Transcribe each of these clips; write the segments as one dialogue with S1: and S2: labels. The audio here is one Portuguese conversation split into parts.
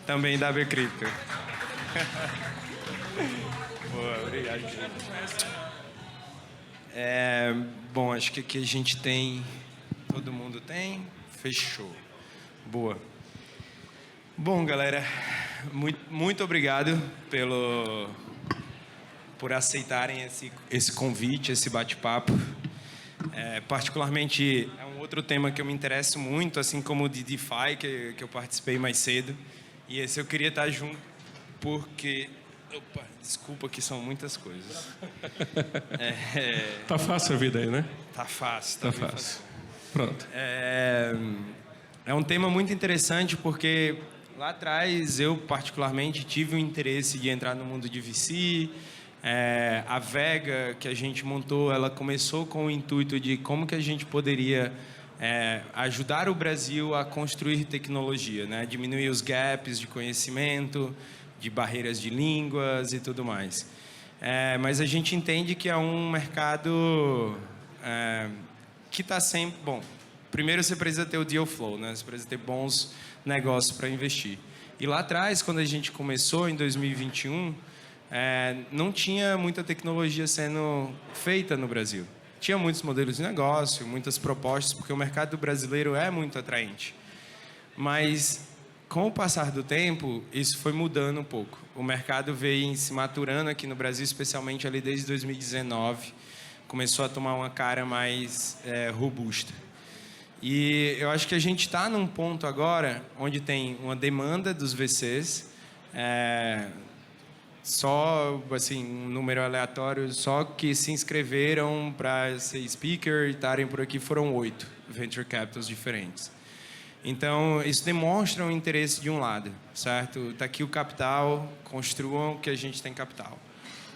S1: também da Bcrypto. Boa, obrigado. Bom, acho que aqui a gente tem... Todo mundo tem? Fechou. Boa. Bom, galera, muito obrigado por aceitarem esse convite, esse bate-papo. Particularmente, é um outro tema que eu me interesso muito, assim como o de DeFi, que eu participei mais cedo. E esse eu queria estar junto, porque... Opa, desculpa que são muitas coisas.
S2: Tá fácil a vida aí, né?
S1: Tá fácil.
S2: Tá fácil. Pronto.
S1: É um tema muito interessante, porque lá atrás eu, particularmente, tive o interesse de entrar no mundo de VC. A Vega, que a gente montou, ela começou com o intuito de como que a gente poderia ajudar o Brasil a construir tecnologia, né? Diminuir os gaps de conhecimento, de barreiras de línguas e tudo mais. Mas a gente entende que é um mercado que está sempre... Bom, primeiro você precisa ter o deal flow, né? Você precisa ter bons negócios para investir. E lá atrás, quando a gente começou, em 2021, não tinha muita tecnologia sendo feita no Brasil. Tinha muitos modelos de negócio, muitas propostas, porque o mercado brasileiro é muito atraente. Mas... Com o passar do tempo, isso foi mudando um pouco. O mercado veio se maturando aqui no Brasil, especialmente ali desde 2019. Começou a tomar uma cara mais robusta. E eu acho que a gente está num ponto agora onde tem uma demanda dos VCs, só assim, um número aleatório, só que se inscreveram para ser speaker e estarem por aqui foram 8 venture capitals diferentes. Então, isso demonstra um interesse de um lado, certo? Está aqui o capital, construam que a gente tem capital.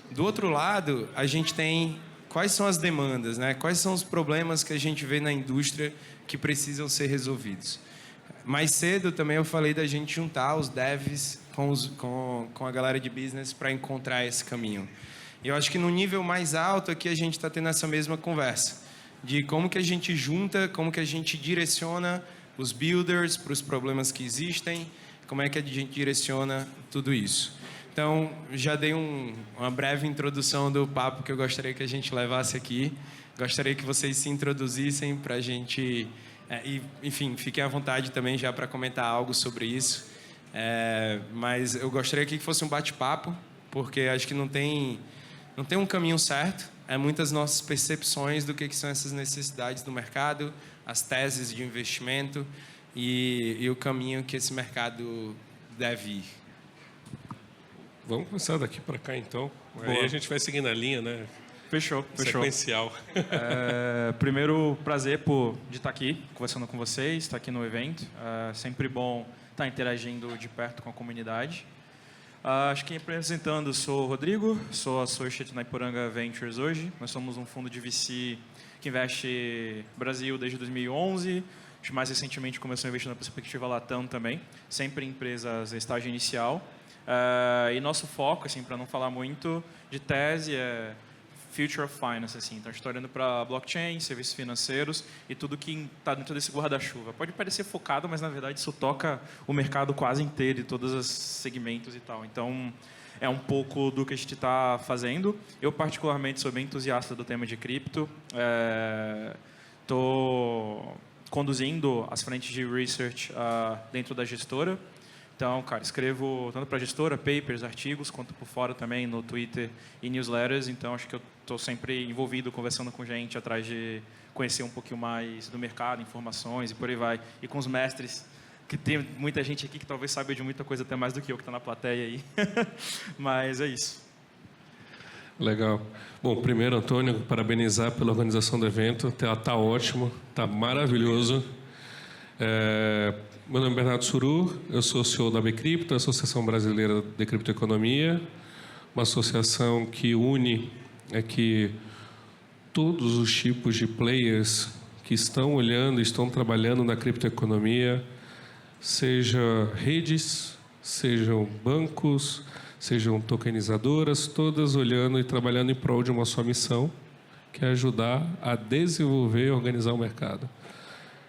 S1: Do outro lado, a gente tem quais são as demandas, né? Quais são os problemas que a gente vê na indústria que precisam ser resolvidos. Mais cedo também eu falei da gente juntar os devs com a galera de business para encontrar esse caminho. E eu acho que no nível mais alto aqui a gente está tendo essa mesma conversa, de como que a gente junta, como que a gente direciona os builders para os problemas que existem, como é que a gente direciona tudo isso. Então, já dei uma breve introdução do papo que eu gostaria que a gente levasse aqui. Gostaria que vocês se introduzissem para a gente... enfim, fiquem à vontade também já para comentar algo sobre isso. Mas eu gostaria que fosse um bate-papo, porque acho que não tem um caminho certo. Muitas nossas percepções do que são essas necessidades do mercado, as teses de investimento e o caminho que esse mercado deve ir.
S2: Vamos começar daqui para cá, então.
S1: Boa.
S2: Aí a gente vai seguindo a linha, né?
S3: Fechou.
S2: Sequencial.
S3: Primeiro, prazer de estar aqui conversando com vocês, estar aqui no evento. Sempre bom estar interagindo de perto com a comunidade. Acho que apresentando, sou o Rodrigo, sou associate na Iporanga Ventures hoje. Nós somos um fundo de VC que investe no Brasil desde 2011. Mais recentemente começou a investir na perspectiva Latam também, sempre em empresas em estágio inicial. E nosso foco, assim, para não falar muito de tese, é Future of Finance, assim. Então, a gente está olhando para blockchain, serviços financeiros e tudo que está dentro desse guarda-chuva. Pode parecer focado, mas, na verdade, isso toca o mercado quase inteiro e todos os segmentos e tal. Então, é um pouco do que a gente está fazendo. Eu, particularmente, sou bem entusiasta do tema de cripto. Estou conduzindo as frentes de research dentro da gestora. Então, cara, escrevo tanto para a gestora, papers, artigos, quanto por fora também, no Twitter e newsletters. Então, acho que eu estou sempre envolvido, conversando com gente, atrás de conhecer um pouquinho mais do mercado, informações e por aí vai. E com os mestres, que tem muita gente aqui que talvez saiba de muita coisa até mais do que eu, que está na plateia aí. Mas é isso.
S2: Legal. Bom, primeiro, Antônio, parabenizar pela organização do evento. Está ótimo, está maravilhoso. Meu nome é Bernardo Suru, eu sou CEO da Bcrypto, Associação Brasileira de Criptoeconomia, uma associação que une todos os tipos de players que estão olhando, estão trabalhando na criptoeconomia, seja redes, sejam bancos, sejam tokenizadoras, todas olhando e trabalhando em prol de uma só missão, que é ajudar a desenvolver e organizar o mercado.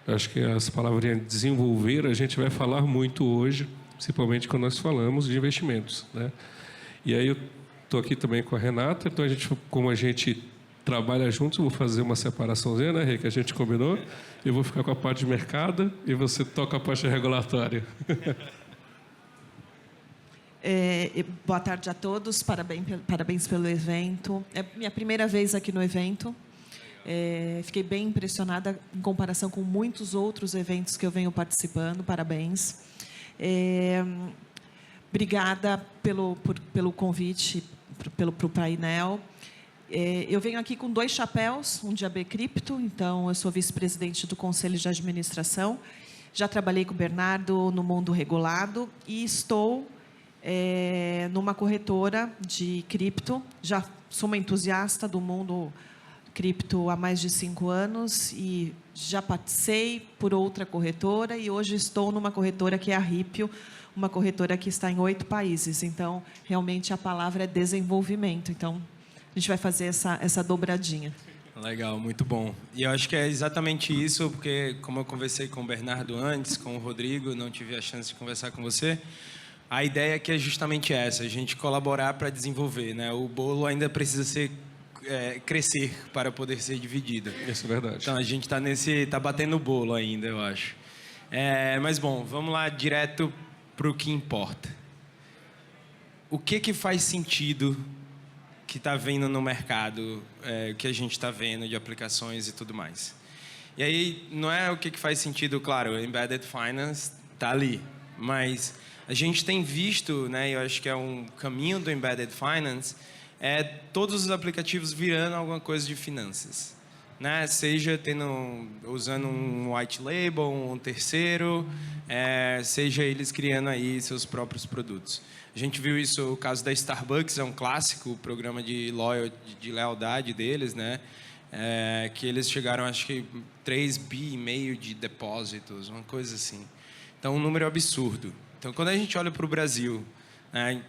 S2: Eu acho que as palavrinhas desenvolver a gente vai falar muito hoje, principalmente quando nós falamos de investimentos, né? E aí eu estou aqui também com a Renata, então como a gente trabalha juntos, eu vou fazer uma separaçãozinha, né, Rê, que a gente combinou. Eu vou ficar com a parte de mercado e você toca a parte regulatória.
S4: Boa tarde a todos, parabéns pelo evento. É minha primeira vez aqui no evento. Fiquei bem impressionada em comparação com muitos outros eventos que eu venho participando. Parabéns. Obrigada pelo convite, pelo painel. Eu venho aqui com 2 chapéus, um de AB Cripto, então eu sou vice-presidente do Conselho de Administração. Já trabalhei com o Bernardo no mundo regulado e estou numa corretora de cripto. Já sou uma entusiasta do mundo cripto há mais de 5 anos e já passei por outra corretora e hoje estou numa corretora que é a Ripio, uma corretora que está em 8 países. Então, realmente, a palavra é desenvolvimento. Então, a gente vai fazer essa dobradinha.
S1: Legal, muito bom. E eu acho que é exatamente isso, porque como eu conversei com o Bernardo antes, com o Rodrigo, não tive a chance de conversar com você, a ideia aqui é justamente essa, a gente colaborar para desenvolver, né? O bolo ainda precisa crescer para poder ser dividido.
S2: Isso é verdade.
S1: Então, a gente está batendo o bolo ainda, eu acho. Mas, bom, vamos lá direto para o que importa. O que faz sentido que está vendo no mercado, que a gente está vendo de aplicações e tudo mais? E aí, não é o que faz sentido, claro, o Embedded Finance está ali, mas a gente tem visto, né, eu acho que é um caminho do Embedded Finance, todos os aplicativos virando alguma coisa de finanças, né? Seja usando um white label, um terceiro, seja eles criando aí seus próprios produtos. A gente viu isso, o caso da Starbucks, é um clássico, o programa de lealdade deles, né? Que eles chegaram, acho que 3,5 bi de depósitos, uma coisa assim. Então, um número absurdo. Então, quando a gente olha para o Brasil,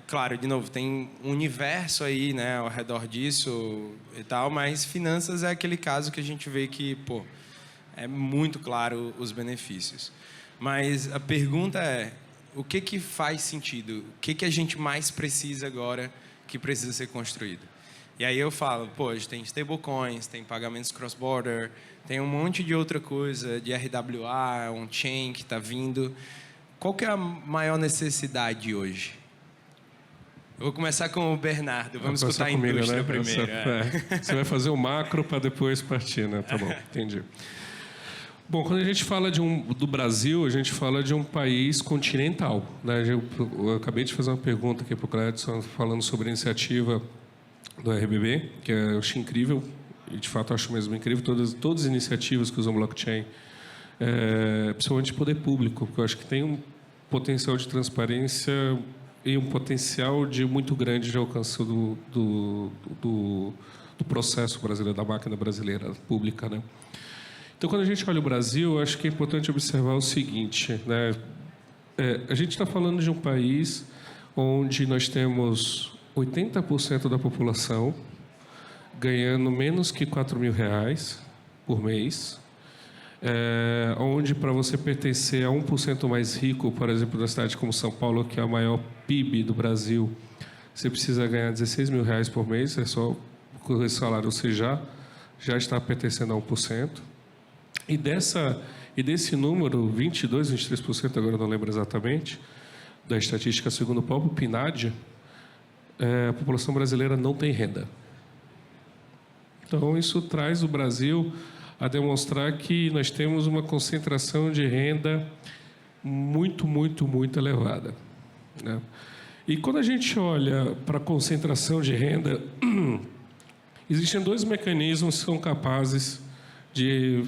S1: claro, de novo, tem um universo aí, né, ao redor disso e tal, mas finanças é aquele caso que a gente vê que, é muito claro os benefícios. Mas a pergunta é, o que faz sentido? O que a gente mais precisa agora que precisa ser construído? E aí eu falo, a gente tem stablecoins, tem pagamentos cross-border, tem um monte de outra coisa, de RWA, on-chain que está vindo. Qual que é a maior necessidade hoje? Eu vou começar com o Bernardo. Vamos escutar a indústria primeiro.
S2: Você vai fazer o macro para depois partir, né? Tá bom, entendi. Bom, quando a gente fala do Brasil, a gente fala de um país continental, né? Eu acabei de fazer uma pergunta aqui para o Cledson, falando sobre a iniciativa do RBB, que eu acho incrível, e de fato eu acho mesmo incrível, todas as iniciativas que usam blockchain, principalmente poder público, porque eu acho que tem um potencial de transparência e um potencial muito grande de alcance do processo brasileiro, da máquina brasileira pública, né? Então, quando a gente olha o Brasil, eu acho que é importante observar o seguinte, né? A gente está falando de um país onde nós temos 80% da população ganhando menos que R$4.000 por mês, onde, para você pertencer a 1% mais rico, por exemplo, da cidade como São Paulo, que é a maior PIB do Brasil, você precisa ganhar R$16.000 por mês, é só com esse salário você já está pertencendo a 1%. E desse número, 22%, 23%, agora eu não lembro exatamente, da estatística segundo o próprio PNAD, a população brasileira não tem renda. Então, isso traz o Brasil a demonstrar que nós temos uma concentração de renda muito, muito, muito elevada, né? E quando a gente olha para a concentração de renda, existem 2 mecanismos que são capazes de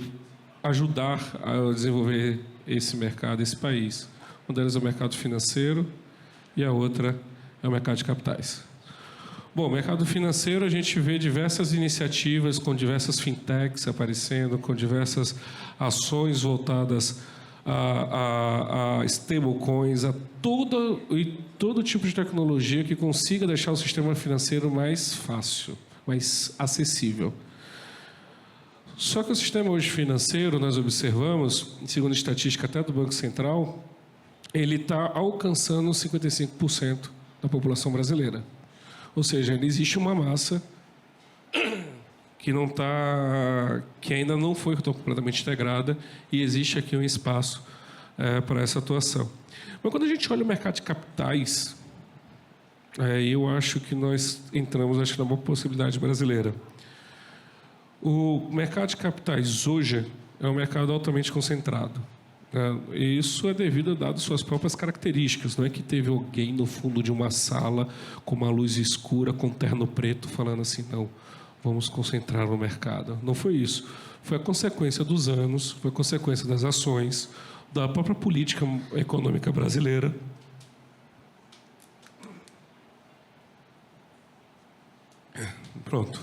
S2: ajudar a desenvolver esse mercado, esse país. Um deles é o mercado financeiro e a outra é o mercado de capitais. Bom, o mercado financeiro, a gente vê diversas iniciativas com diversas fintechs aparecendo, com diversas ações voltadas a stablecoins, a todo tipo de tecnologia que consiga deixar o sistema financeiro mais fácil, mais acessível. Só que o sistema hoje financeiro, nós observamos, segundo estatística até do Banco Central, ele está alcançando 55% da população brasileira. Ou seja, existe uma massa que ainda não foi completamente integrada e existe aqui um espaço para essa atuação. Mas quando a gente olha o mercado de capitais, eu acho que nós entramos numa possibilidade brasileira. O mercado de capitais hoje é um mercado altamente concentrado. E isso é devido a suas próprias características. Não é que teve alguém no fundo de uma sala com uma luz escura, com um terno preto, falando assim, não, vamos concentrar no mercado. Não foi isso. Foi a consequência dos anos, foi a consequência das ações, da própria política econômica brasileira. Pronto.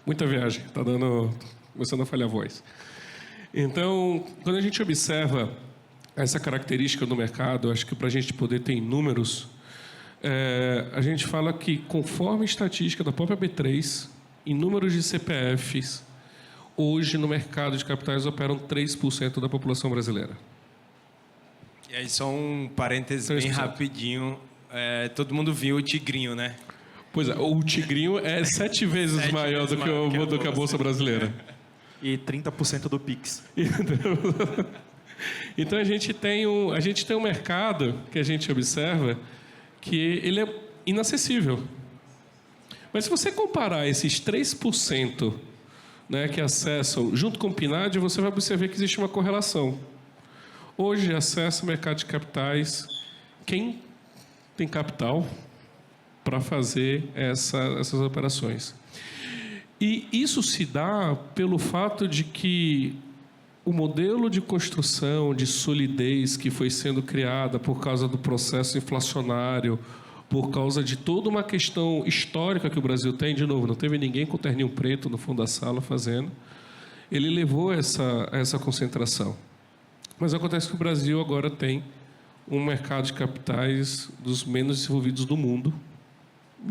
S2: Muita viagem, está começando a falhar a voz. Então, quando a gente observa essa característica do mercado, acho que para a gente poder ter números, a gente fala que, conforme a estatística da própria B3, em números de CPFs, hoje no mercado de capitais operam 3% da população brasileira.
S1: E aí, só um parênteses
S2: 3%.
S1: bem rapidinho. Todo mundo viu o Tigrinho, né?
S2: Pois é, o Tigrinho é 7 vezes maior do que a Bolsa Brasileira.
S3: E 30% do PIX.
S2: Então, a gente tem um mercado que a gente observa que ele é inacessível. Mas se você comparar esses 3%, né, que acessam, junto com o PNAD, você vai observar que existe uma correlação. Hoje, acessa o mercado de capitais quem tem capital para fazer essas operações. E isso se dá pelo fato de que o modelo de construção, de solidez que foi sendo criada por causa do processo inflacionário, por causa de toda uma questão histórica que o Brasil tem, de novo, não teve ninguém com terninho preto no fundo da sala fazendo, ele levou essa concentração. Mas acontece que o Brasil agora tem um mercado de capitais dos menos desenvolvidos do mundo,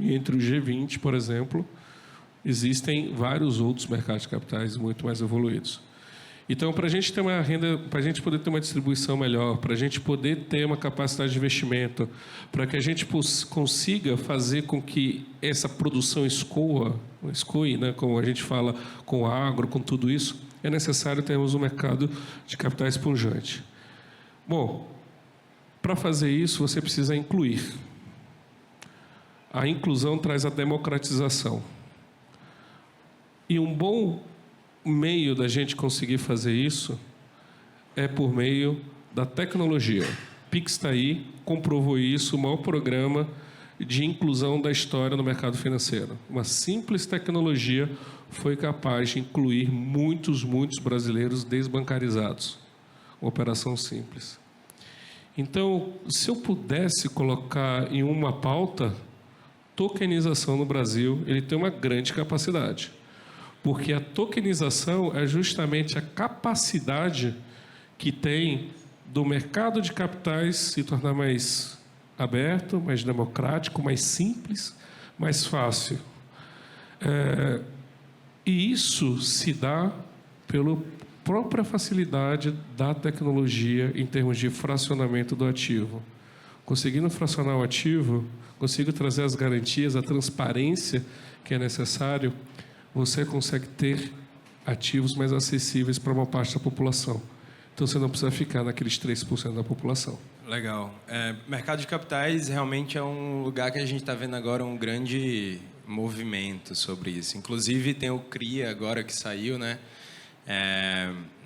S2: e entre o G20, por exemplo, existem vários outros mercados de capitais muito mais evoluídos. Então, para a gente ter uma renda, para a gente poder ter uma distribuição melhor, para a gente poder ter uma capacidade de investimento, para que a gente consiga fazer com que essa produção escoe, né, como a gente fala, com o agro, com tudo isso, é necessário termos um mercado de capitais pujante. Bom, para fazer isso, você precisa incluir. A inclusão traz a democratização. E um bom meio da gente conseguir fazer isso é por meio da tecnologia. Pix está aí, comprovou isso, o maior programa de inclusão da história no mercado financeiro. Uma simples tecnologia foi capaz de incluir muitos brasileiros desbancarizados. Uma operação simples. Então, se eu pudesse colocar em uma pauta, tokenização no Brasil, ele tem uma grande capacidade. Porque a tokenização é justamente a capacidade que tem do mercado de capitais se tornar mais aberto, mais democrático, mais simples, mais fácil. E isso se dá pela própria facilidade da tecnologia em termos de fracionamento do ativo. Conseguindo fracionar o ativo, consigo trazer as garantias, a transparência que é necessário, você consegue ter ativos mais acessíveis para uma parte da população. Então, você não precisa ficar naqueles 3% da população.
S1: Legal. Mercado de capitais realmente é um lugar que a gente está vendo agora um grande movimento sobre isso. Inclusive, tem o CRIA agora que saiu, né?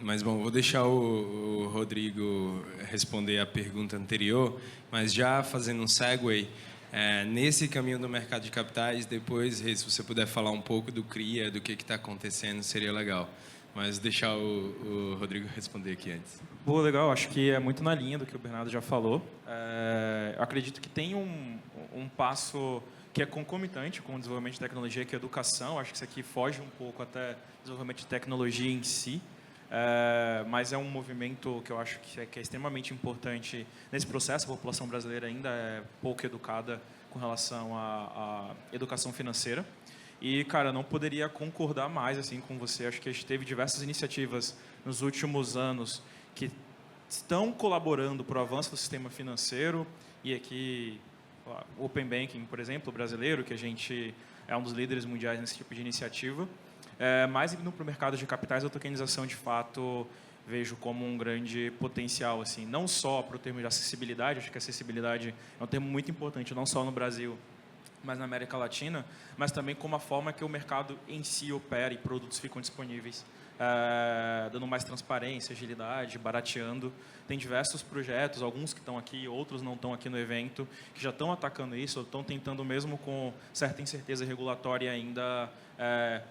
S1: Mas, bom, vou deixar o Rodrigo responder a pergunta anterior, mas já fazendo um segue, nesse caminho do mercado de capitais, depois, se você puder falar um pouco do CRIA, do que está acontecendo, seria legal. Mas deixar o Rodrigo responder aqui antes.
S3: Boa, legal. Acho que é muito na linha do que o Bernardo já falou. Eu acredito que tem um passo que é concomitante com o desenvolvimento de tecnologia, que é a educação. Acho que isso aqui foge um pouco até do desenvolvimento de tecnologia em si. Mas é um movimento que eu acho que é extremamente importante nesse processo. A população brasileira ainda é pouco educada com relação à educação financeira. E, cara, não poderia concordar mais assim com você. Acho que a gente teve diversas iniciativas nos últimos anos que estão colaborando para o avanço do sistema financeiro, e aqui o Open Banking, por exemplo, brasileiro, que a gente é um dos líderes mundiais nesse tipo de iniciativa. Mas indo para o mercado de capitais, a tokenização, de fato, vejo como um grande potencial, assim, não só para o termo de acessibilidade, acho que acessibilidade é um termo muito importante, não só no Brasil, mas na América Latina, mas também como a forma que o mercado em si opera e produtos ficam disponíveis, dando mais transparência, agilidade, barateando. Tem diversos projetos, alguns que estão aqui, outros não estão aqui no evento, que já estão atacando isso, estão tentando, mesmo com certa incerteza regulatória ainda,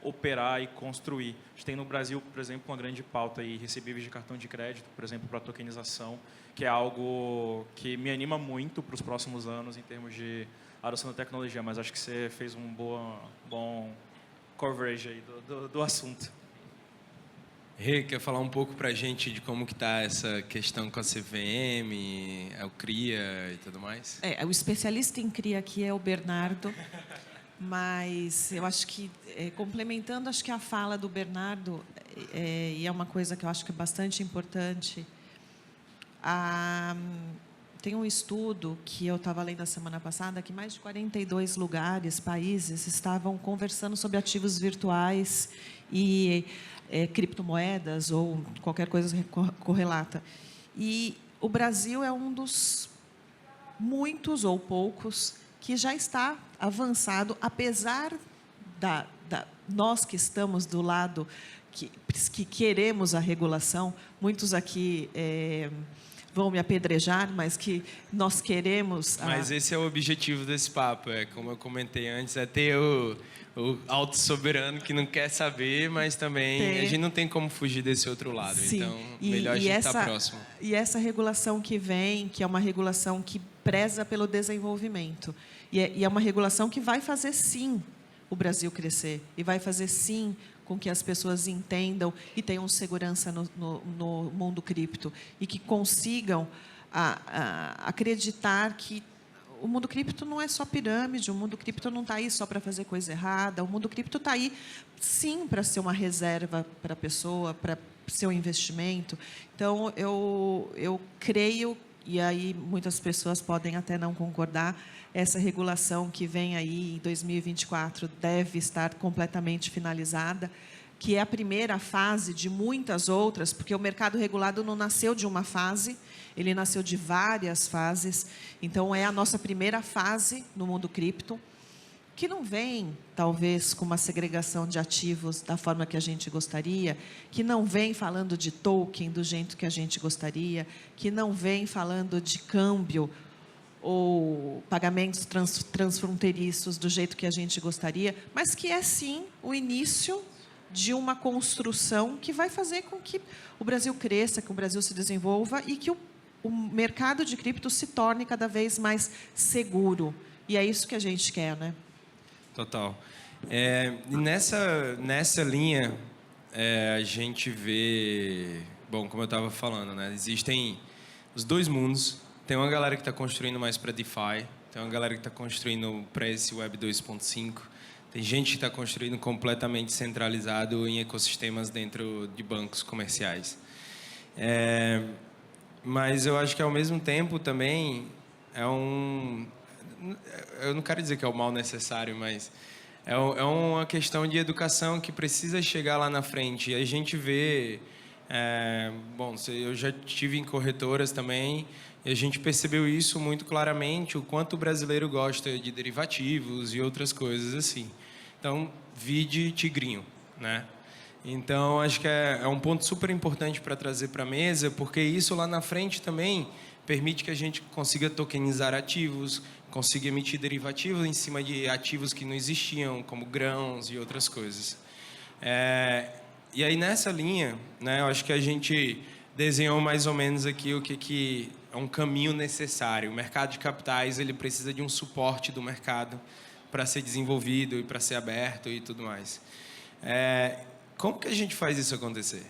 S3: operar e construir. A gente tem no Brasil, por exemplo, uma grande pauta aí, recebíveis de cartão de crédito, por exemplo, para tokenização, que é algo que me anima muito para os próximos anos em termos de adoção da tecnologia, mas acho que você fez um bom coverage aí do assunto.
S1: Rê, quer falar um pouco para a gente de como que está essa questão com a CVM, o CRIA e tudo mais?
S4: O especialista em CRIA aqui é o Bernardo, mas eu acho que, complementando, acho que a fala do Bernardo, e é uma coisa que eu acho que é bastante importante, tem um estudo que eu estava lendo a semana passada, que mais de 42 países, estavam conversando sobre ativos virtuais e criptomoedas ou qualquer coisa correlata. E o Brasil é um dos muitos ou poucos que já está avançado, apesar nós que estamos do lado que queremos a regulação, muitos aqui vão me apedrejar, mas que nós queremos...
S1: Mas esse é o objetivo desse papo, como eu comentei antes, é ter o auto-soberano que não quer saber, mas também a gente não tem como fugir desse outro lado. Sim. Então, melhor a gente estar próximo.
S4: E essa regulação que vem, que é uma regulação que preza pelo desenvolvimento, e é uma regulação que vai fazer, sim, o Brasil crescer, e vai fazer, sim, com que as pessoas entendam e tenham segurança no mundo cripto, e que consigam acreditar que o mundo cripto não é só pirâmide, o mundo cripto não está aí só para fazer coisa errada, o mundo cripto está aí, sim, para ser uma reserva para a pessoa, para seu investimento. Então, eu creio, e aí muitas pessoas podem até não concordar, essa regulação que vem aí em 2024 deve estar completamente finalizada, que é a primeira fase de muitas outras, porque o mercado regulado não nasceu de uma fase, ele nasceu de várias fases. Então, é a nossa primeira fase no mundo cripto, que não vem, talvez, com uma segregação de ativos da forma que a gente gostaria, que não vem falando de token do jeito que a gente gostaria, que não vem falando de câmbio ou pagamentos transfronteiriços do jeito que a gente gostaria, mas que é, sim, o início de uma construção que vai fazer com que o Brasil cresça, que o Brasil se desenvolva e que o mercado de cripto se torne cada vez mais seguro. E é isso que a gente quer, né?
S1: Total. Nessa linha, a gente vê... Bom, como eu estava falando, né? Existem os dois mundos. Tem uma galera que está construindo mais para DeFi, tem uma galera que está construindo para esse Web 2.5, tem gente que está construindo completamente centralizado em ecossistemas dentro de bancos comerciais. Mas eu acho que, ao mesmo tempo, também eu não quero dizer que é o mal necessário, mas é uma questão de educação que precisa chegar lá na frente. E a gente vê... bom, eu já estive em corretoras também, e a gente percebeu isso muito claramente, o quanto o brasileiro gosta de derivativos e outras coisas assim. Então, vide Tigrinho, né? Então, acho que é um ponto super importante para trazer para a mesa, porque isso lá na frente também permite que a gente consiga tokenizar ativos, consiga emitir derivativos em cima de ativos que não existiam, como grãos e outras coisas. E aí, nessa linha, né, eu acho que a gente desenhou mais ou menos aqui o que é um caminho necessário. O mercado de capitais, ele precisa de um suporte do mercado para ser desenvolvido e para ser aberto e tudo mais. Como que a gente faz isso acontecer?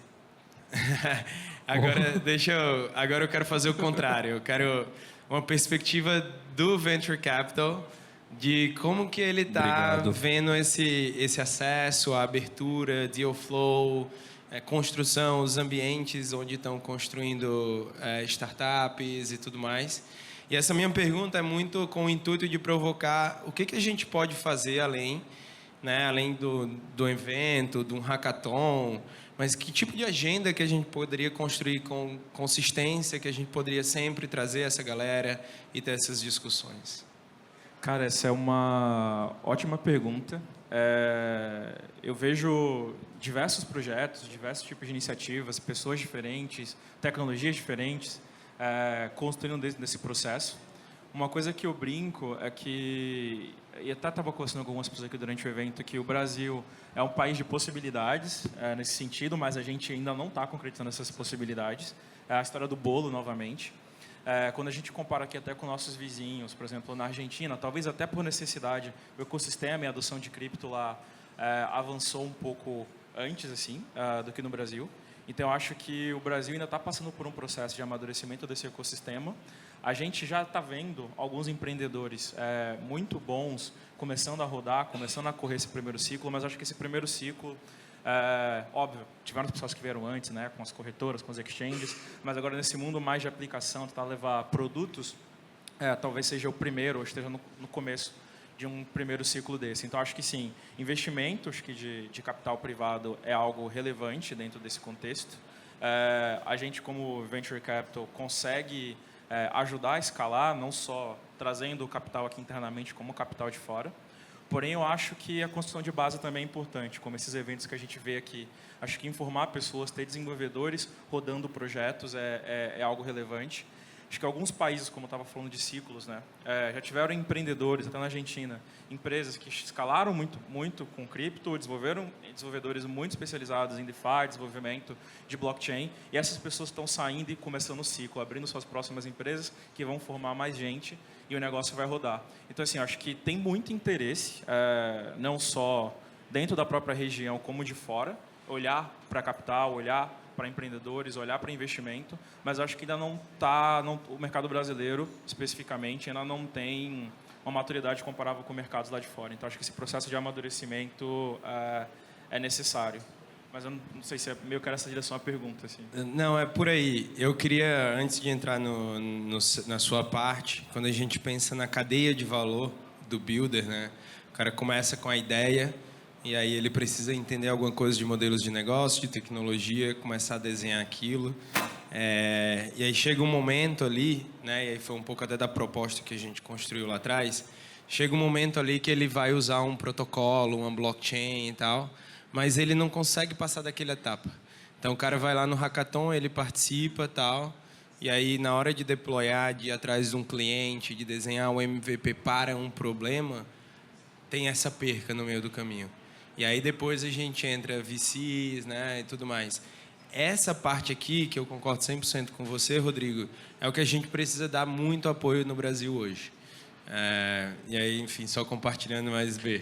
S1: Agora eu quero fazer o contrário. Eu quero uma perspectiva do Venture Capital, de como que ele está vendo esse acesso, a abertura, deal flow construção, os ambientes onde estão construindo startups e tudo mais. E essa minha pergunta é muito com o intuito de provocar o que a gente pode fazer além, né, além do evento, de um hackathon, mas que tipo de agenda que a gente poderia construir com consistência, que a gente poderia sempre trazer essa galera e ter essas discussões?
S3: Cara, essa é uma ótima pergunta. Eu vejo diversos projetos, diversos tipos de iniciativas, pessoas diferentes, tecnologias diferentes, construindo dentro desse processo. Uma coisa que eu brinco é que, e até estava conversando com algumas pessoas aqui durante o evento, que o Brasil é um país de possibilidades nesse sentido, mas a gente ainda não está concretizando essas possibilidades. É a história do bolo, novamente. Quando a gente compara aqui até com nossos vizinhos, por exemplo, na Argentina, talvez até por necessidade, o ecossistema e a adoção de cripto lá avançou um pouco antes assim do que no Brasil. Então, eu acho que o Brasil ainda está passando por um processo de amadurecimento desse ecossistema. A gente já está vendo alguns empreendedores muito bons começando a rodar, começando a correr esse primeiro ciclo, mas acho que esse primeiro ciclo, óbvio, tiveram as pessoas que vieram antes, né, com as corretoras, com os exchanges, mas agora nesse mundo mais de aplicação, tentar levar produtos, talvez seja o primeiro, ou esteja no começo de um primeiro ciclo desse. Então, acho que sim, investimento acho que de capital privado é algo relevante dentro desse contexto. A gente, como Venture Capital, consegue ajudar a escalar, não só trazendo o capital aqui internamente, como o capital de fora. Porém, eu acho que a construção de base também é importante, como esses eventos que a gente vê aqui. Acho que informar pessoas, ter desenvolvedores rodando projetos é algo relevante. Acho que alguns países, como eu estava falando de ciclos, né, já tiveram empreendedores, até na Argentina, empresas que escalaram muito com cripto, desenvolveram desenvolvedores muito especializados em DeFi, desenvolvimento de blockchain, e essas pessoas estão saindo e começando o ciclo, abrindo suas próximas empresas, que vão formar mais gente, e o negócio vai rodar. Então, assim, acho que tem muito interesse, não só dentro da própria região, como de fora, olhar para capital, olhar para empreendedores, olhar para investimento, mas acho que ainda não está, o mercado brasileiro, especificamente, ainda não tem uma maturidade comparável com mercados lá de fora. Então, acho que esse processo de amadurecimento é necessário. Mas eu não sei se é meio que essa direção a pergunta. Assim.
S1: Não, é por aí. Eu queria, antes de entrar na sua parte, quando a gente pensa na cadeia de valor do builder, né? O cara começa com a ideia, e aí ele precisa entender alguma coisa de modelos de negócio, de tecnologia, começar a desenhar aquilo. E aí chega um momento ali, né, e aí foi um pouco até da proposta que a gente construiu lá atrás, chega um momento ali que ele vai usar um protocolo, uma blockchain e tal, mas ele não consegue passar daquela etapa. Então o cara vai lá no hackathon, ele participa e tal, e aí na hora de deployar, de ir atrás de um cliente, de desenhar o MVP para um problema, tem essa perca no meio do caminho. E aí depois a gente entra VCs, né, e tudo mais. Essa parte aqui, que eu concordo 100% com você, Rodrigo, é o que a gente precisa dar muito apoio no Brasil hoje. E aí, enfim, só compartilhando mais B.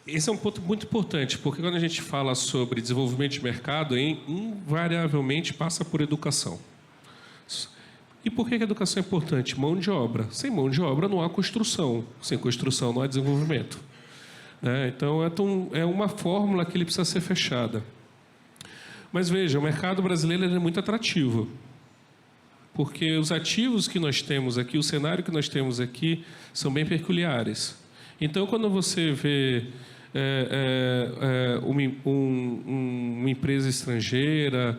S2: Esse é um ponto muito importante, porque quando a gente fala sobre desenvolvimento de mercado, invariavelmente passa por educação. E por que a educação é importante? Mão de obra. Sem mão de obra não há construção. Sem construção não há desenvolvimento. Então, é uma fórmula que ele precisa ser fechada. Mas veja, o mercado brasileiro é muito atrativo, porque os ativos que nós temos aqui, o cenário que nós temos aqui, são bem peculiares. Então, quando você vê uma empresa estrangeira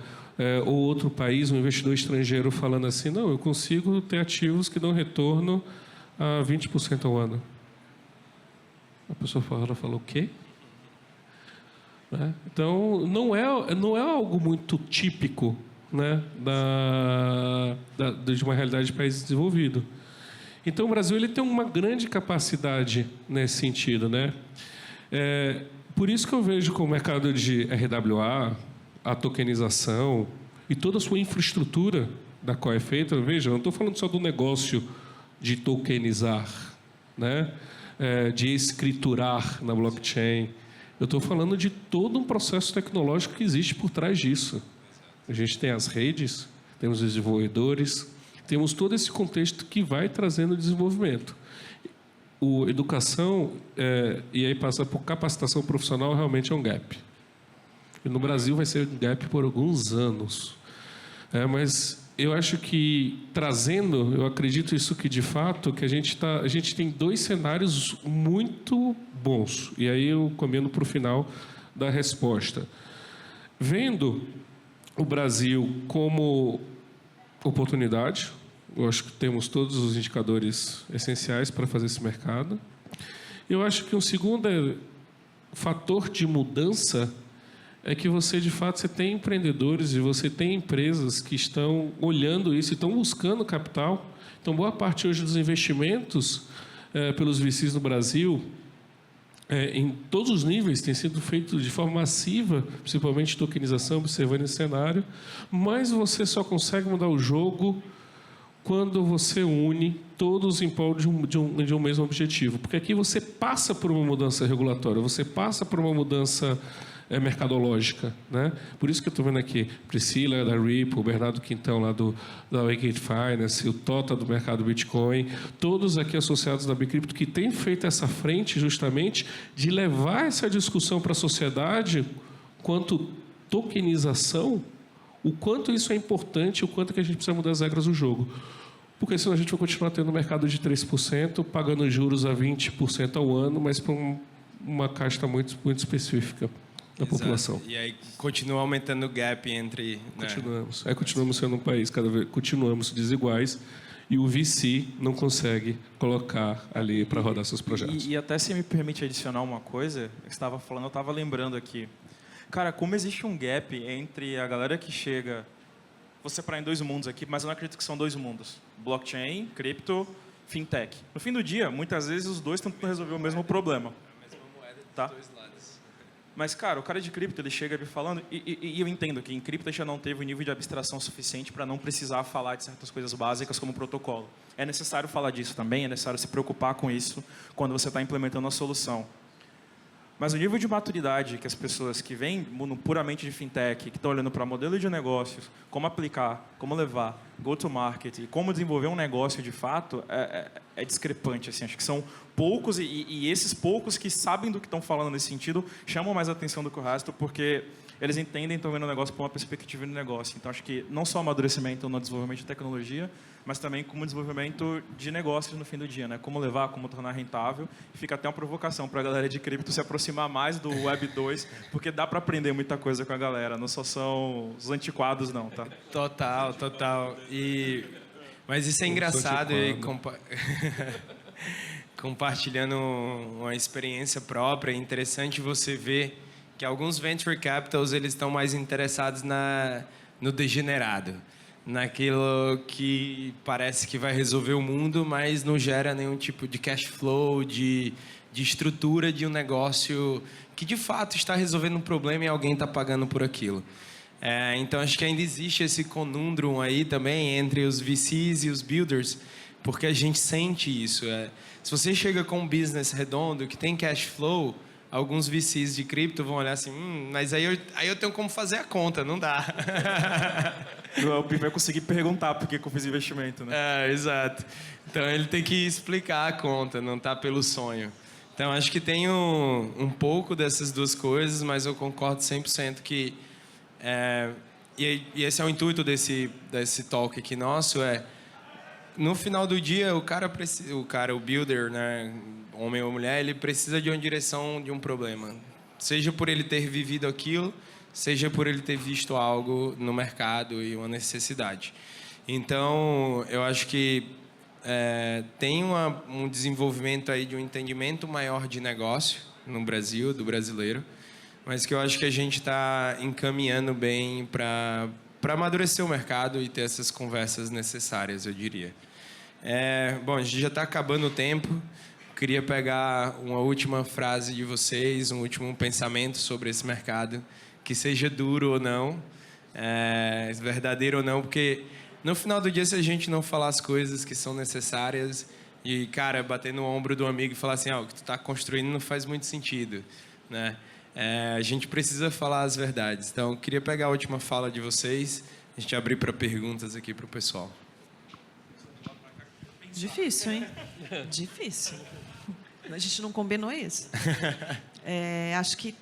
S2: ou outro país, um investidor estrangeiro falando assim, não, eu consigo ter ativos que dão retorno a 20% ao ano. A pessoa fala o quê? Então, não é algo muito típico, né, de uma realidade de país desenvolvido. Então, o Brasil ele tem uma grande capacidade nesse sentido. Né? Por isso que eu vejo que o mercado de RWA, a tokenização e toda a sua infraestrutura da qual é feita, veja, eu não estou falando só do negócio de tokenizar, né? De escriturar na blockchain. Eu estou falando de todo um processo tecnológico que existe por trás disso. A gente tem as redes, temos os desenvolvedores, temos todo esse contexto que vai trazendo desenvolvimento. Educação, e aí passar por capacitação profissional, realmente é um gap. E no Brasil vai ser um gap por alguns anos. Mas eu acho que, trazendo, eu acredito isso que, de fato, que a gente tem dois cenários muito bons. E aí eu comendo para o final da resposta. Vendo o Brasil como oportunidade, eu acho que temos todos os indicadores essenciais para fazer esse mercado. Eu acho que um segundo fator de mudança é que você, de fato, você tem empreendedores e você tem empresas que estão olhando isso e estão buscando capital. Então, boa parte hoje dos investimentos pelos VCs no Brasil, em todos os níveis, tem sido feito de forma massiva, principalmente tokenização, observando esse cenário, mas você só consegue mudar o jogo quando você une todos em prol de um mesmo objetivo. Porque aqui você passa por uma mudança regulatória, você passa por uma mudança mercadológica, né? Por isso que eu estou vendo aqui Priscila, da Ripple, o Bernardo Quintão, lá da Wakegate Finance, o Tota, do mercado Bitcoin, todos aqui associados da Bcrypto, que têm feito essa frente justamente de levar essa discussão para a sociedade quanto tokenização, o quanto isso é importante, o quanto que a gente precisa mudar as regras do jogo. Porque senão a gente vai continuar tendo um mercado de 3%, pagando juros a 20% ao ano, mas para uma casta muito, muito específica da população.
S1: E aí continua aumentando o gap entre...
S2: Continuamos. Continuamos sendo um país, cada vez continuamos desiguais, e o VC não consegue colocar ali para rodar seus projetos.
S3: E até se me permite adicionar uma coisa, que você estava falando, eu estava lembrando aqui. Cara, como existe um gap entre a galera que chega... Vou separar em dois mundos aqui, mas eu não acredito que são dois mundos. Blockchain, cripto, fintech. No fim do dia, muitas vezes os dois tentam resolver o mesmo problema.
S1: A mesma moeda dos
S3: tá?
S1: dois lados.
S3: Mas, cara, o cara de cripto, ele chega me falando, e eu entendo que em cripto já não teve o nível de abstração suficiente para não precisar falar de certas coisas básicas como protocolo. É necessário falar disso também, é necessário se preocupar com isso quando você está implementando a solução. Mas o nível de maturidade que as pessoas que vêm puramente de fintech, que estão olhando para modelo de negócios, como aplicar, como levar, go-to-market e como desenvolver um negócio de fato, é discrepante. Assim. Acho que são poucos, e esses poucos que sabem do que estão falando nesse sentido, chamam mais atenção do que o resto, porque eles entendem e estão vendo o negócio por uma perspectiva de negócio. Então, acho que não só amadurecimento no desenvolvimento de tecnologia, mas também como desenvolvimento de negócios no fim do dia, né? Como levar, como tornar rentável. E fica até uma provocação para a galera de cripto se aproximar mais do Web 2, porque dá para aprender muita coisa com a galera, não só são os antiquados, não, tá?
S1: Total, total. Mas isso é engraçado, e compartilhando uma experiência própria, é interessante você ver que alguns venture capitals eles estão mais interessados no degenerado, naquilo que parece que vai resolver o mundo, mas não gera nenhum tipo de cash flow, de estrutura de um negócio que de fato está resolvendo um problema e alguém está pagando por aquilo. Então acho que ainda existe esse conundrum aí também entre os VCs e os builders, porque a gente sente isso. Se você chega com um business redondo que tem cash flow, alguns VCs de cripto vão olhar assim, mas aí eu tenho como fazer a conta, não dá.
S3: O Pi vai conseguir perguntar por que eu fiz investimento, né?
S1: Exato. Então ele tem que explicar a conta, não tá pelo sonho. Então acho que tem um pouco dessas duas coisas, mas eu concordo 100% que... E esse é o intuito desse talk aqui nosso, no final do dia, o builder, né, homem ou mulher, ele precisa de uma direção de um problema. Seja por ele ter vivido aquilo, seja por ele ter visto algo no mercado e uma necessidade. Então, eu acho que tem um desenvolvimento aí de um entendimento maior de negócio no Brasil, do brasileiro, mas que eu acho que a gente está encaminhando bem para amadurecer o mercado e ter essas conversas necessárias, eu diria. Bom, a gente já está acabando o tempo. Queria pegar uma última frase de vocês, um último pensamento sobre esse mercado, que seja duro ou não, verdadeiro ou não, porque no final do dia, se a gente não falar as coisas que são necessárias e, cara, bater no ombro do amigo e falar assim, o que tu está construindo não faz muito sentido, né? A gente precisa falar as verdades. Então, eu queria pegar a última fala de vocês, a gente abrir para perguntas aqui para o pessoal.
S4: Difícil, hein? Difícil. A gente não combinou isso. Acho que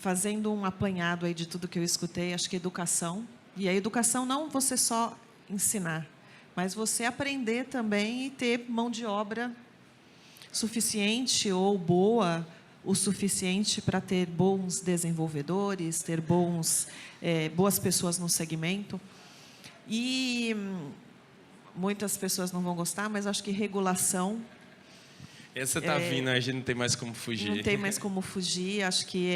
S4: fazendo um apanhado aí de tudo que eu escutei, acho que educação. E a educação não você só ensinar, mas você aprender também e ter mão de obra suficiente ou boa o suficiente para ter bons desenvolvedores, ter boas pessoas no segmento. E muitas pessoas não vão gostar, mas acho que regulação...
S1: Essa está vindo, a gente não tem mais como fugir.
S4: Não tem mais como fugir, acho que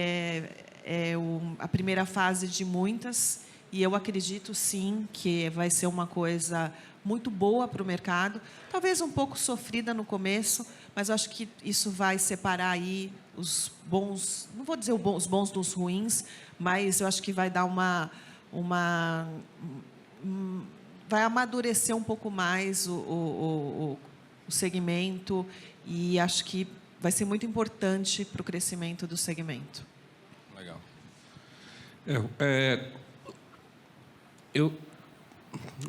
S4: a primeira fase de muitas, e eu acredito, sim, que vai ser uma coisa muito boa para o mercado, talvez um pouco sofrida no começo, mas acho que isso vai separar aí os bons, não vou dizer os bons dos ruins, mas eu acho que vai dar vai amadurecer um pouco mais o segmento, e acho que vai ser muito importante para o crescimento do segmento.
S1: Legal.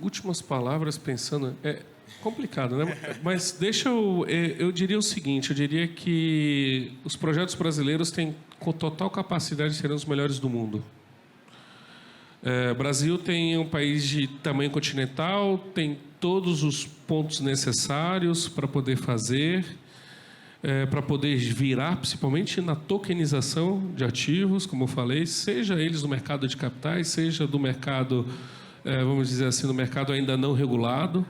S2: Últimas palavras, pensando... É complicado, né? Mas eu diria o seguinte, eu diria que os projetos brasileiros têm com total capacidade de serem os melhores do mundo. O Brasil tem um país de tamanho continental, tem todos os pontos necessários para poder fazer, para poder virar, principalmente na tokenização de ativos, como eu falei, seja eles do mercado de capitais, seja do mercado, vamos dizer assim, do mercado ainda não regulado.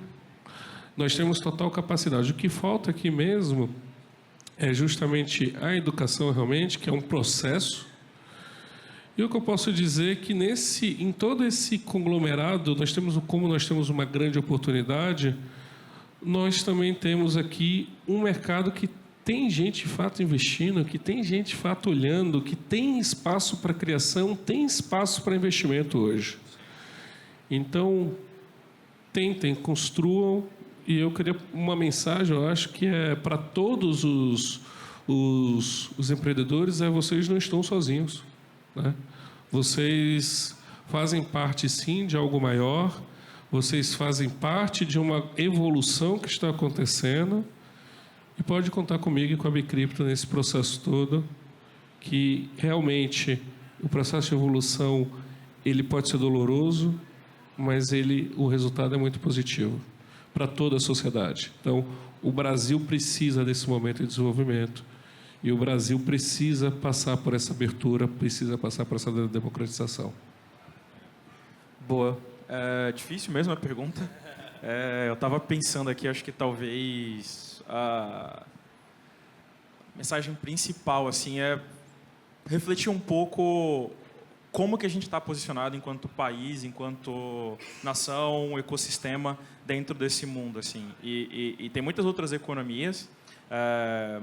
S2: Nós temos total capacidade. O que falta aqui mesmo é justamente a educação, realmente, que é um processo. E o que eu posso dizer é que em todo esse conglomerado, como nós temos uma grande oportunidade, nós também temos aqui um mercado que tem gente, de fato, investindo, que tem gente, de fato, olhando, que tem espaço para criação, tem espaço para investimento hoje. Então, tentem, construam. E eu queria uma mensagem, eu acho que é para todos os empreendedores, vocês não estão sozinhos, né? Vocês fazem parte, sim, de algo maior, vocês fazem parte de uma evolução que está acontecendo, e pode contar comigo e com a Bcrypto nesse processo todo, que realmente o processo de evolução ele pode ser doloroso, mas o resultado é muito positivo para toda a sociedade. Então, o Brasil precisa desse momento de desenvolvimento, e o Brasil precisa passar por essa abertura, precisa passar por essa democratização.
S3: Boa. É difícil mesmo a pergunta. Eu estava pensando aqui, acho que talvez a mensagem principal assim, é refletir um pouco como que a gente está posicionado enquanto país, enquanto nação, ecossistema dentro desse mundo, assim. E tem muitas outras economias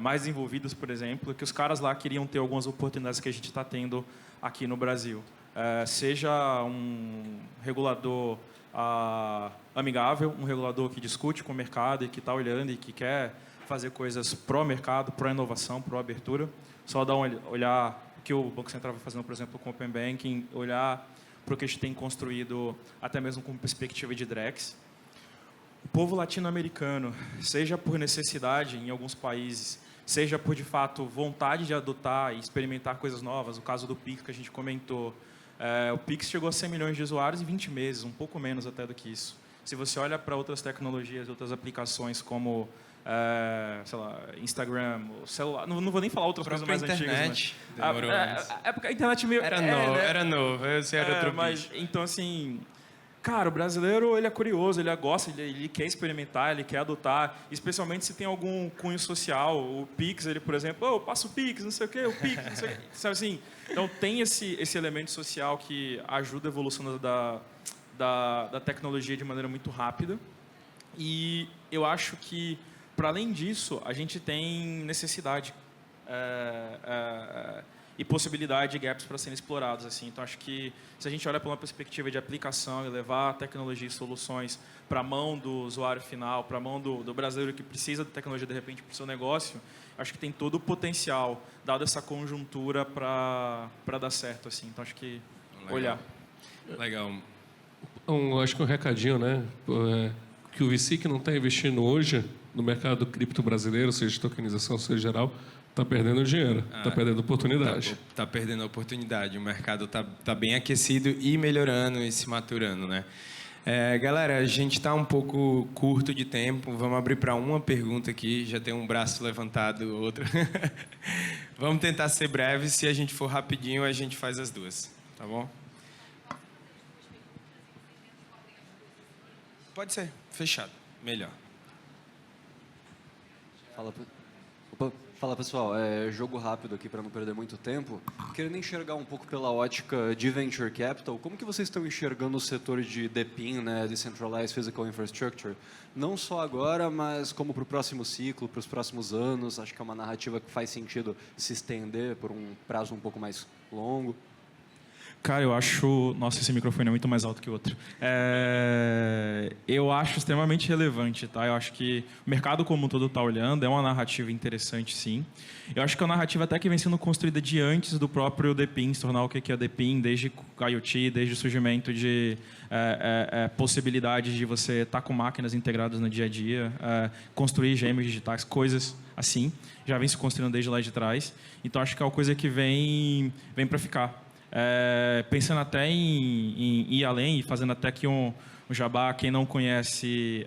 S3: mais desenvolvidas, por exemplo, que os caras lá queriam ter algumas oportunidades que a gente está tendo aqui no Brasil. Seja um regulador amigável, um regulador que discute com o mercado e que está olhando e que quer fazer coisas pró-mercado, pró-inovação, pró-abertura. Só dar um olhar que o Banco Central vai fazendo, por exemplo, com o Open Banking, olhar para o que a gente tem construído, até mesmo com perspectiva de Drex. O povo latino-americano, seja por necessidade em alguns países, seja por, de fato, vontade de adotar e experimentar coisas novas, o caso do Pix que a gente comentou, o Pix chegou a 100 milhões de usuários em 20 meses, um pouco menos até do que isso. Se você olha para outras tecnologias, outras aplicações como sei lá, Instagram, celular, não vou nem falar outras coisas mais antigas.
S1: Demorou antes.
S3: A internet meio...
S1: Era novo, esse era outro
S3: mas,
S1: bicho.
S3: então, assim, cara, o brasileiro, ele é curioso, ele gosta, ele quer experimentar, ele quer adotar, especialmente se tem algum cunho social. O Pix, ele, por exemplo, eu passo o Pix, não sei o quê, o Pix, não sei o quê. Sabe assim? Então, tem esse elemento social que ajuda a evolução da tecnologia de maneira muito rápida. E eu acho que, para além disso, a gente tem necessidade e possibilidade de gaps para serem explorados. Assim. Então, acho que se a gente olha para uma perspectiva de aplicação e levar tecnologia e soluções para a mão do usuário final, para a mão do brasileiro que precisa de tecnologia, de repente, para o seu negócio, acho que tem todo o potencial, dado essa conjuntura, para dar certo. Assim. Então, acho que olhar.
S1: Legal.
S2: Acho que um recadinho, né? que o VC que não está investindo hoje no mercado cripto brasileiro, seja tokenização, seja geral, está perdendo dinheiro, está perdendo oportunidade.
S1: Está perdendo a oportunidade. O mercado está bem aquecido e melhorando e se maturando, né? Galera, a gente está um pouco curto de tempo. Vamos abrir para uma pergunta aqui. Já tem um braço levantado, outro. Vamos tentar ser breves. Se a gente for rapidinho, a gente faz as duas. Tá bom? Pode ser. Fechado. Melhor.
S5: Fala pessoal, jogo rápido aqui para não perder muito tempo. Querendo enxergar um pouco pela ótica de Venture Capital, como que vocês estão enxergando o setor de DePIN, né, Decentralized Physical Infrastructure? Não só agora, mas como para o próximo ciclo, para os próximos anos. Acho que é uma narrativa que faz sentido se estender por um prazo um pouco mais longo.
S3: Cara, eu acho... Nossa, esse microfone é muito mais alto que o outro. Eu acho extremamente relevante, tá? Eu acho que o mercado como um todo está olhando, é uma narrativa interessante, sim. Eu acho que é uma narrativa até que vem sendo construída de antes do próprio DePIN, se tornar o que é o DePIN, desde IoT, desde o surgimento de possibilidades de você estar com máquinas integradas no dia a dia, construir gêmeos digitais, coisas assim. Já vem se construindo desde lá de trás. Então, acho que é uma coisa que vem para ficar. Pensando até em ir além e fazendo até que um jabá, quem não conhece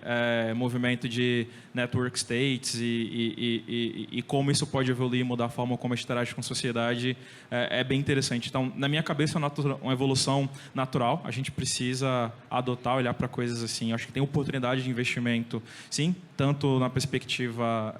S3: movimento de network states e como isso pode evoluir e mudar a forma como a gente interage com a sociedade, é bem interessante. Então, na minha cabeça, é uma evolução natural. A gente precisa adotar, olhar para coisas assim. Acho que tem oportunidade de investimento, sim, tanto na perspectiva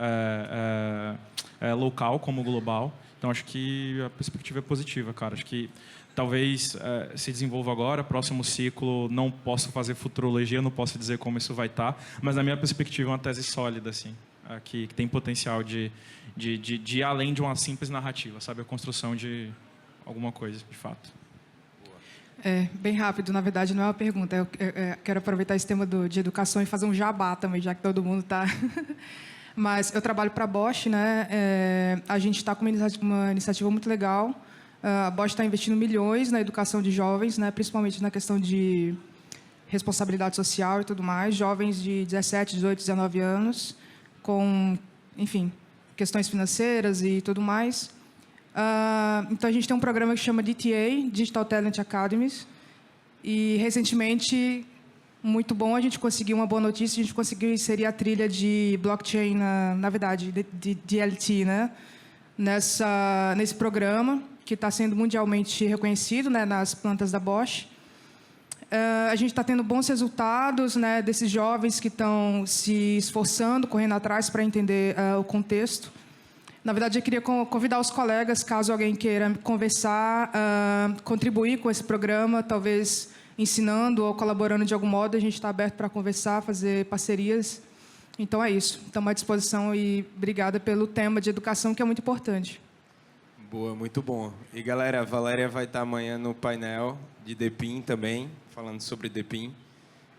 S3: local como global. Então, acho que a perspectiva é positiva, cara. Acho que talvez se desenvolva agora, próximo ciclo, não posso fazer futurologia, não posso dizer como isso vai estar, mas na minha perspectiva é uma tese sólida, assim, que tem potencial de ir além de uma simples narrativa, sabe? A construção de alguma coisa, de fato.
S6: Bem rápido, na verdade, não é uma pergunta. Eu quero aproveitar esse tema de educação e fazer um jabá também, já que todo mundo está... Mas eu trabalho para a Bosch, né? A gente está com uma iniciativa muito legal. A Bosch está investindo milhões na educação de jovens, né? Principalmente na questão de responsabilidade social e tudo mais. Jovens de 17, 18, 19 anos, com, enfim, questões financeiras e tudo mais. Então, a gente tem um programa que chama DTA, Digital Talent Academies. E, recentemente... Muito bom, a gente conseguiu uma boa notícia, a gente conseguiu inserir a trilha de blockchain, na verdade, de DLT, né? Nesse programa, que está sendo mundialmente reconhecido, né, nas plantas da Bosch. A gente está tendo bons resultados, né, desses jovens que estão se esforçando, correndo atrás para entender o contexto. Na verdade, eu queria convidar os colegas, caso alguém queira conversar, contribuir com esse programa, talvez... ensinando ou colaborando de algum modo, a gente está aberto para conversar, fazer parcerias. Então, é isso. Estamos à disposição e obrigada pelo tema de educação, que é muito importante.
S1: Boa, muito bom. E, galera, a Valéria vai estar amanhã no painel de DePIN também, falando sobre DePIN.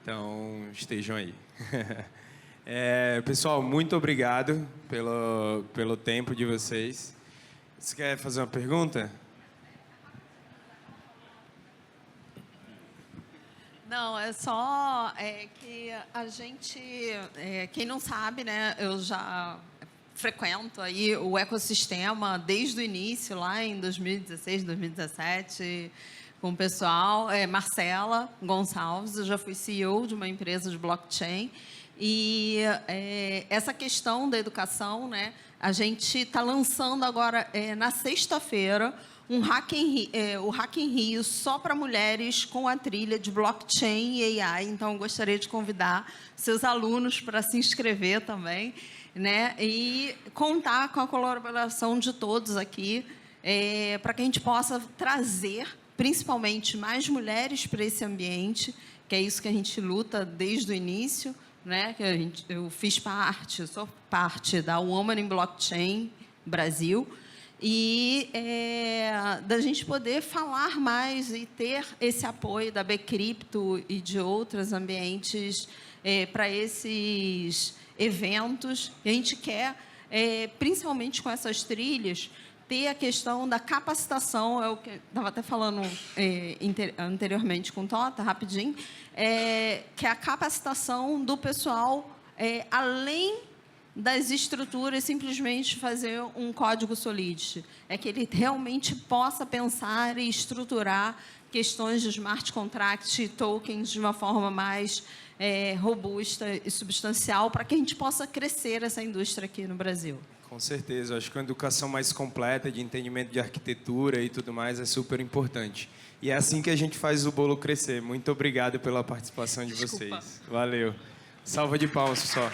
S1: Então, estejam aí. Pessoal, muito obrigado pelo tempo de vocês. Você quer fazer uma pergunta?
S4: Não, é só que a gente, quem não sabe, né, eu já frequento aí o ecossistema desde o início, lá em 2016, 2017, com o pessoal. Marcela Gonçalves, eu já fui CEO de uma empresa de blockchain. E essa questão da educação, né, a gente está lançando agora, na sexta-feira, o Hack em Rio só para mulheres com a trilha de blockchain e AI. Então, eu gostaria de convidar seus alunos para se inscrever também, né? E contar com a colaboração de todos aqui, para que a gente possa trazer, principalmente, mais mulheres para esse ambiente, que é isso que a gente luta desde o início, né? Eu sou parte da Women in Blockchain Brasil, e da gente poder falar mais e ter esse apoio da Bcrypto e de outros ambientes para esses eventos. E a gente quer, principalmente com essas trilhas,
S7: ter a questão da capacitação, é o que estava até falando anteriormente com o Tota, rapidinho, que é a capacitação do pessoal, além das estruturas, simplesmente fazer um código Solidity. É que ele realmente possa pensar e estruturar questões de smart contract e tokens de uma forma mais robusta e substancial para que a gente possa crescer essa indústria aqui no Brasil.
S1: Com certeza, acho que uma educação mais completa de entendimento de arquitetura e tudo mais é super importante. E é assim que a gente faz o bolo crescer. Muito obrigado pela participação de vocês. Valeu. Salva de palmas, pessoal.